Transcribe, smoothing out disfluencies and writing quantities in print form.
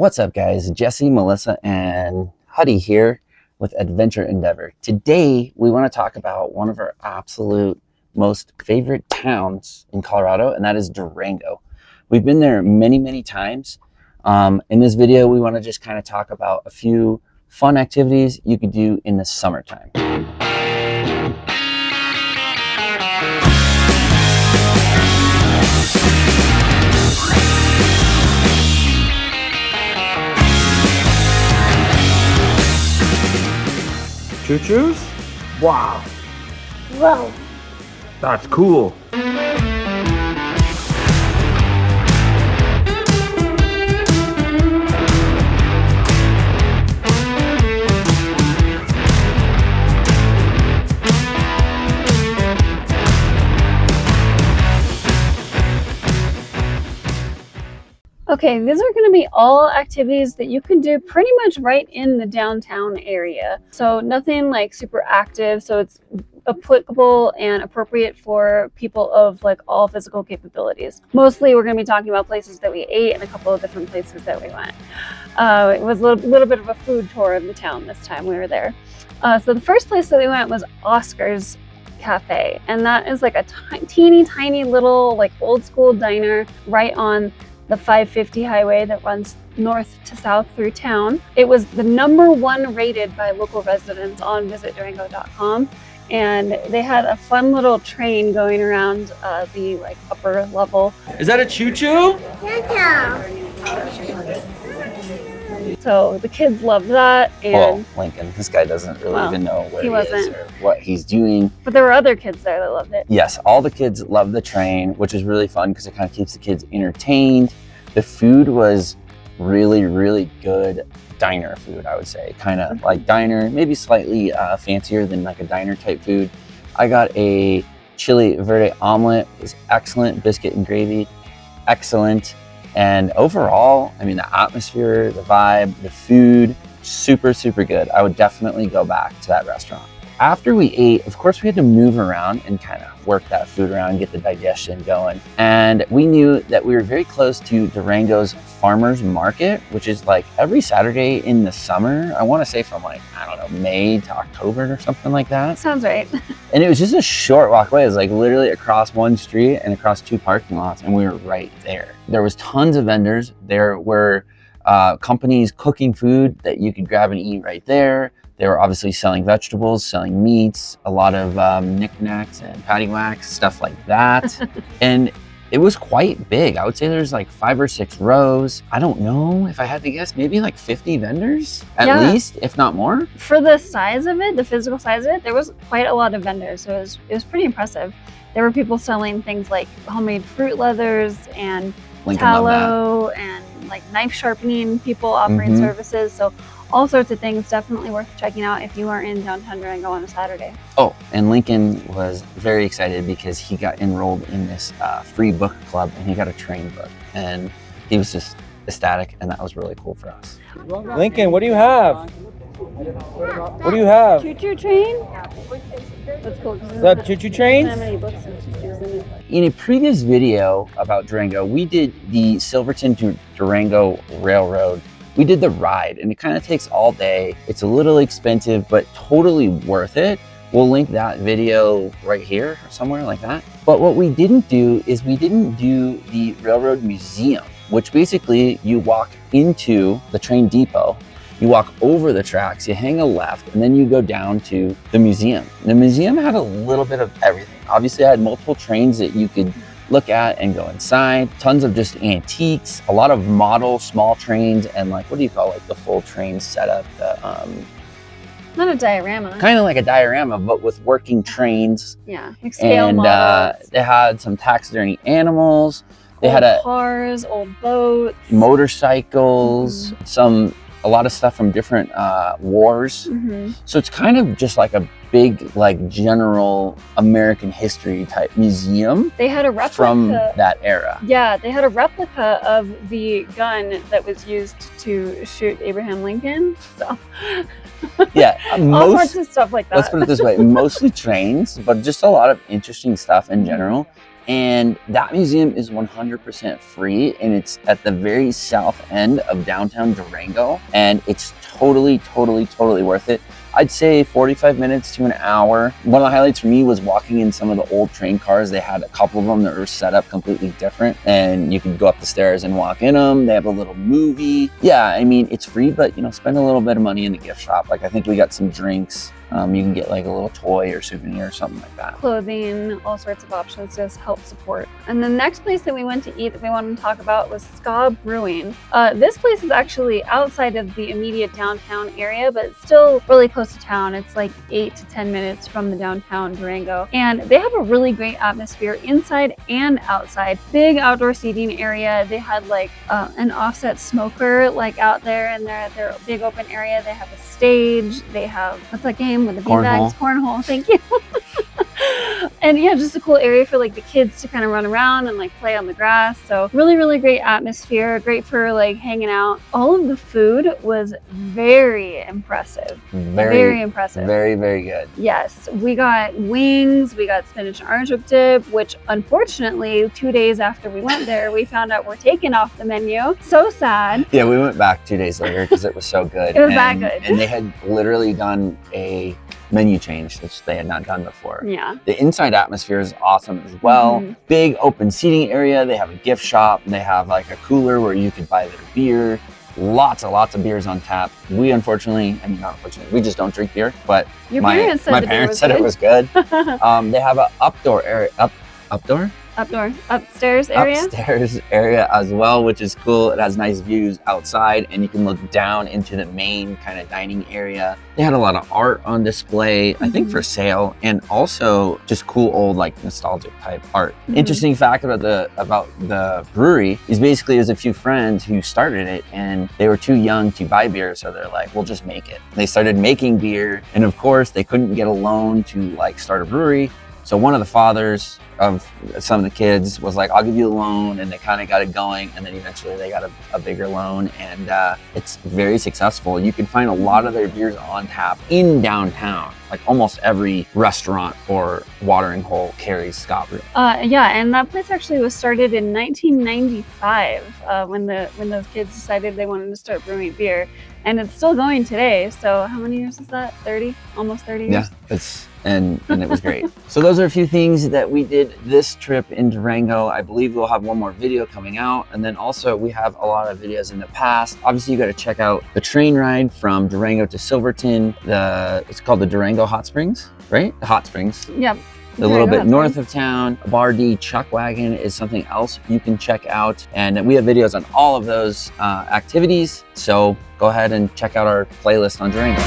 What's up, guys? Jesse, Melissa, and Huddy here with Adventure Endeavor. Today, we want to talk about one of our absolute most favorite towns in Colorado, and that is Durango. We've been there many, many times. In this video, we want to just kind of talk about a few fun activities you could do in the summertime. Choo-choos? Wow. Whoa. That's cool. Okay, these are going to be all activities that you can do pretty much right in the downtown area. So nothing like super active, so it's applicable and appropriate for people of like all physical capabilities. Mostly we're going to be talking about places that we ate and a couple of different places that we went. It was a little bit of a food tour of the town this time we were there. So the first place that we went was Oscar's Cafe, and that is like a teeny tiny little like old school diner right on the 550 highway that runs north to south through town. It was the #1 rated by local residents on visitdurango.com, and they had a fun little train going around the like upper level. Is that a choo-choo? So the kids loved that. And well, Lincoln, this guy doesn't really even know where he is or what he's doing. But there were other kids there that loved it. Yes, all the kids love the train, which is really fun because it kind of keeps the kids entertained. The food was really, really good diner food, I would say. Kind of like diner, maybe slightly fancier than like a diner type food. I got a chili verde omelet. It was excellent. Biscuit and gravy, excellent. And overall, I mean, the atmosphere, the vibe, the food, super, super good. I would definitely go back to that restaurant. After we ate, of course, we had to move around and kind of work that food around, get the digestion going. And we knew that we were very close to Durango's Farmers Market, which is like every Saturday in the summer. I want to say from like, I don't know, May to October or something like that. Sounds right. And it was just a short walk away. It was like literally across one street and across 2 parking lots, and we were right there. There was tons of vendors. There were companies cooking food that you could grab and eat right there. They were obviously selling vegetables, selling meats, a lot of knickknacks and paddywhacks, stuff like that. And it was quite big. I would say there's like 5 or 6 rows. I don't know, if I had to guess, maybe like 50 vendors at least, if not more. For the size of it, the physical size of it, there was quite a lot of vendors. So it was pretty impressive. There were people selling things like homemade fruit leathers and tallow and like knife sharpening, people offering services. So all sorts of things, definitely worth checking out if you are in downtown Durango on a Saturday. Oh, and Lincoln was very excited because he got enrolled in this free book club, and he got a train book, and he was just ecstatic, and that was really cool for us. Lincoln, what do you have? What do you have? Choo-choo train? That's cool. Is that choo-choo train? In a previous video about Durango, we did the Silverton to Durango Railroad. We did the ride, and it kind of takes all day. It's a little expensive, but totally worth it. We'll link that video right here or somewhere like that. But what we didn't do is we didn't do the Railroad Museum, which basically you walk into the train depot, you walk over the tracks, you hang a left, and then you go down to the museum. The museum had a little bit of everything. Obviously, I had multiple trains that you could look at and go inside. Tons of just antiques, a lot of model small trains, and like, what do you call like the full train setup? Not a diorama. Kind of like a diorama, but with working trains. Yeah, like scale models. They had some taxidermy animals. They old had cars, old boats, motorcycles, a lot of stuff from different wars. So it's kind of just like a big, like general American history type museum. They had a replica from that era. Yeah, they had a replica of the gun that was used to shoot Abraham Lincoln. So yeah, all sorts of stuff like that. Let's put it this way: mostly trains, but just a lot of interesting stuff in general. And that museum is 100% free, and it's at the very south end of downtown Durango, and it's totally worth it. I'd say 45 minutes to an hour. One of the highlights for me was walking in some of the old train cars. They had a couple of them that were set up completely different, and you could go up the stairs and walk in them. They have a little movie. Yeah, I mean, it's free, but you know, spend a little bit of money in the gift shop. Like I think we got some drinks. You can get like a little toy or souvenir or something like that. Clothing, all sorts of options to help support. And the next place that we went to eat that we wanted to talk about was Ska Brewing. This place is actually outside of the immediate downtown area, but it's still really close to town. It's like 8 to 10 minutes from the downtown Durango. And they have a really great atmosphere inside and outside. Big outdoor seating area. They had like an offset smoker like out there in their big open area. They have a stage. They have, what's that game with the beanbags? Cornhole. Thank you. And yeah, just a cool area for like the kids to kind of run around and like play on the grass. So really great atmosphere, great for like hanging out. All of the food was very impressive. Very impressive. Very good. Yes, we got wings, we got spinach and artichoke dip, which unfortunately 2 days after we went there, we found out we're taken off the menu. So sad. Yeah, we went back 2 days later because it was so good. It was that good. And they had literally done a menu change, which they had not done before. Yeah. The inside atmosphere is awesome as well. Big open seating area. They have a gift shop. And they have like a cooler where you could buy their beer. Lots of beers on tap. We unfortunately, I mean not unfortunately, we just don't drink beer. But my parents said it was good. They have an upstairs area as well, which is cool. It has nice views outside, and you can look down into the main kind of dining area. They had a lot of art on display, I think for sale, and also just cool old like nostalgic type art. Interesting fact about the brewery is basically there's a few friends who started it, and they were too young to buy beer, so they're like, we'll just make it. They started making beer, and of course they couldn't get a loan to like start a brewery. So one of the fathers of some of the kids was like, I'll give you a loan, and they kind of got it going, and then eventually they got a bigger loan, and it's very successful. You can find a lot of their beers on tap in downtown. Like almost every restaurant or watering hole carries Ska Brewing. Yeah, and that place actually was started in 1995 when those kids decided they wanted to start brewing beer, and it's still going today. So how many years is that? 30? Almost 30 years? Yeah, and it was great. So those are a few things that we did this trip in Durango. I believe we'll have one more video coming out, and then also we have a lot of videos in the past. Obviously you got to check out the train ride from Durango to Silverton. It's called the Durango Hot Springs, right? The Hot Springs. Yep. A little bit north of town. Bar D Chuck Wagon is something else you can check out, and we have videos on all of those activities. So go ahead and check out our playlist on Durango.